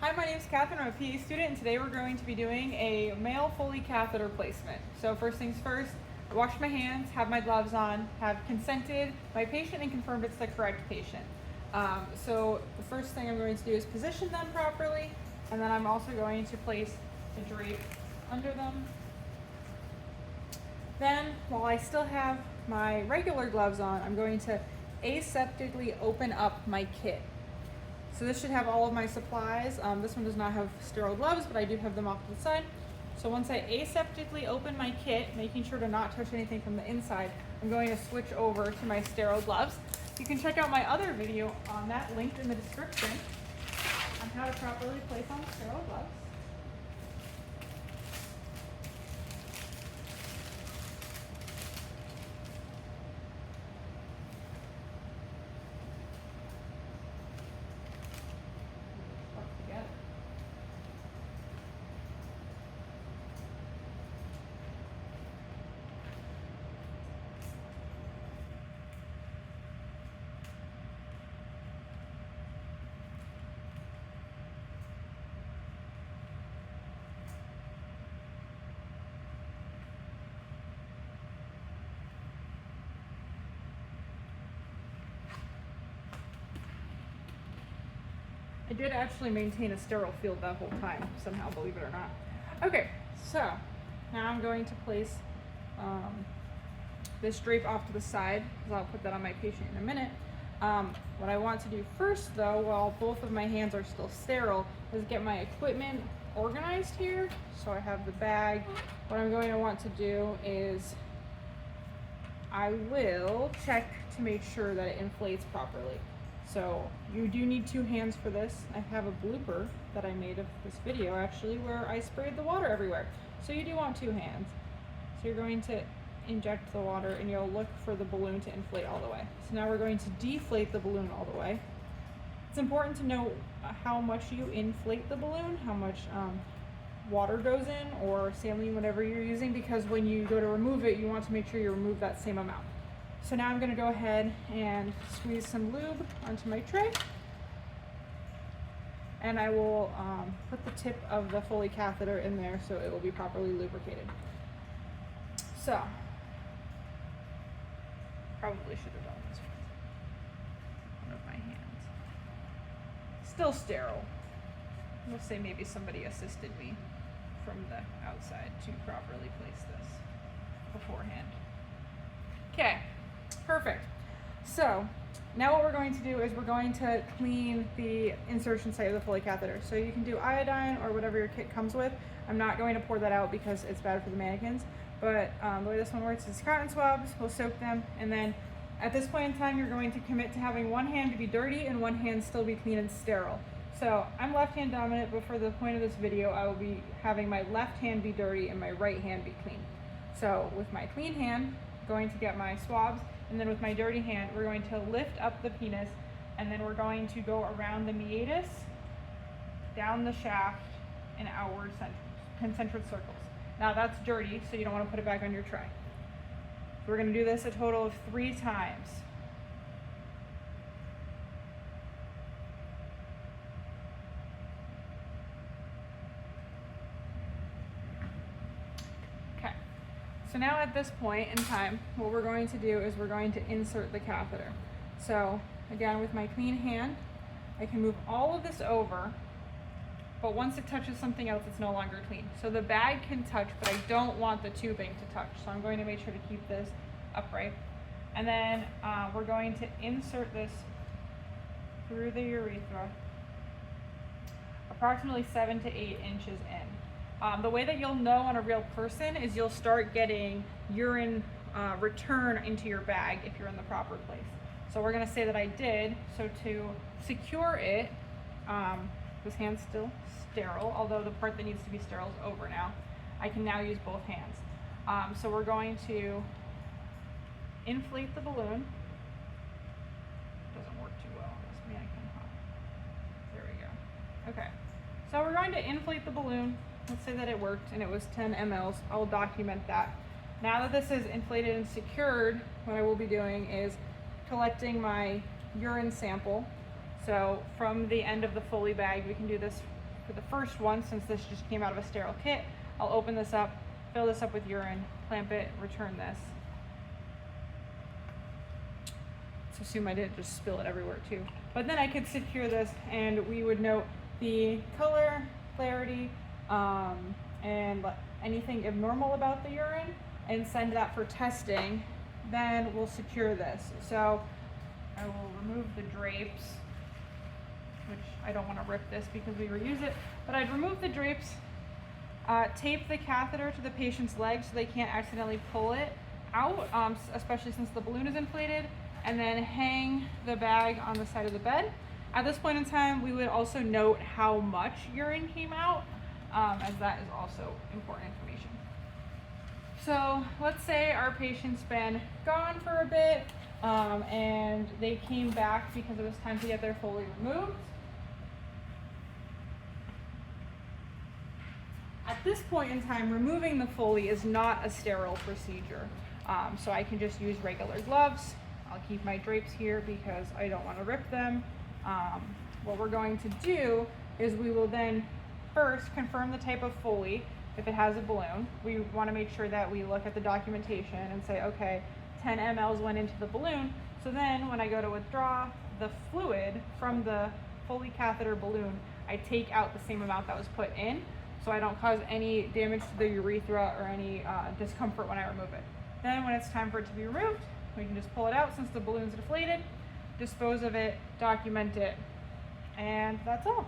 Hi, my name is Catherine. I'm a PA student, and today we're going to be doing a male Foley catheter placement. So first things first, I washed my hands, have my gloves on, have consented my patient and confirmed it's the correct patient. So the first thing I'm going to do is position them properly, and then I'm also going to place the drape under them. Then, while I still have my regular gloves on, I'm going to aseptically open up my kit. So this should have all of my supplies. This one does not have sterile gloves, but I do have them off to the side. So once I aseptically open my kit, making sure to not touch anything from the inside, I'm going to switch over to my sterile gloves. You can check out my other video on that, linked in the description, on how to properly place on sterile gloves. I did actually maintain a sterile field that whole time, somehow, believe it or not. Okay, so now I'm going to place this drape off to the side, because I'll put that on my patient in a minute. What I want to do first, though, while both of my hands are still sterile, is get my equipment organized here. So I have the bag. What I'm going to want to do is I will check to make sure that it inflates properly. So you do need two hands for this. I have a blooper that I made of this video actually where I sprayed the water everywhere. So you do want two hands. So you're going to inject the water and you'll look for the balloon to inflate all the way. So now we're going to deflate the balloon all the way. It's important to know how much you inflate the balloon, how much water goes in, or saline, whatever you're using, because when you go to remove it, you want to make sure you remove that same amount. So now I'm going to go ahead and squeeze some lube onto my tray, and I will put the tip of the Foley catheter in there so it will be properly lubricated. So, probably should have done this with one of my hands. Still sterile. Let's say maybe somebody assisted me from the outside to properly place this beforehand. Okay. Perfect. So now what we're going to do is we're going to clean the insertion site of the Foley catheter. So you can do iodine or whatever your kit comes with. I'm not going to pour that out because it's bad for the mannequins. But the way this one works is cotton swabs, we'll soak them, and then at this point in time you're going to commit to having one hand to be dirty and one hand still be clean and sterile. So I'm left hand dominant, but for the point of this video I will be having my left hand be dirty and my right hand be clean. So with my clean hand, I'm going to get my swabs, and then with my dirty hand, we're going to lift up the penis, and then we're going to go around the meatus, down the shaft, and outward concentric circles. Now that's dirty, so you don't want to put it back on your tray. So we're going to do this a total of 3 times. Okay. So now at this point in time, what we're going to do is we're going to insert the catheter. So again, with my clean hand, I can move all of this over, but once it touches something else, it's no longer clean. So the bag can touch, but I don't want the tubing to touch. So I'm going to make sure to keep this upright. And then we're going to insert this through the urethra, approximately 7 to 8 inches in. The way that you'll know on a real person is you'll start getting urine return into your bag if you're in the proper place. So we're going to say that I did. So to secure it, this hand's still sterile, although the part that needs to be sterile is over now. I can now use both hands. So we're going to inflate the balloon. Doesn't work too well on this mannequin, huh? There we go. Okay. So we're going to inflate the balloon. Let's say that it worked and it was 10 mLs. I'll document that. Now that this is inflated and secured, what I will be doing is collecting my urine sample. So from the end of the Foley bag, we can do this for the first one, since this just came out of a sterile kit, I'll open this up, fill this up with urine, clamp it, return this. Let's assume I didn't just spill it everywhere too. But then I could secure this and we would note the color, clarity, and anything abnormal about the urine and send that for testing. Then we'll secure this. So I will remove the drapes, which I don't want to rip this because we reuse it, but I'd remove the drapes, tape the catheter to the patient's leg so they can't accidentally pull it out, especially since the balloon is inflated, and then hang the bag on the side of the bed. At this point in time, we would also note how much urine came out, as that is also important information. So let's say our patient's been gone for a bit, and they came back because it was time to get their foley removed. At this point in time, removing the foley is not a sterile procedure. So I can just use regular gloves. I'll keep my drapes here because I don't want to rip them. What we're going to do is we will then first confirm the type of foley. If it has a balloon, we want to make sure that we look at the documentation and say, okay, 10 mLs went into the balloon. So then when I go to withdraw the fluid from the foley catheter balloon, I take out the same amount that was put in, so I don't cause any damage to the urethra or any discomfort when I remove it. Then when it's time for it to be removed, we can just pull it out since the balloon's deflated, dispose of it, document it, and that's all.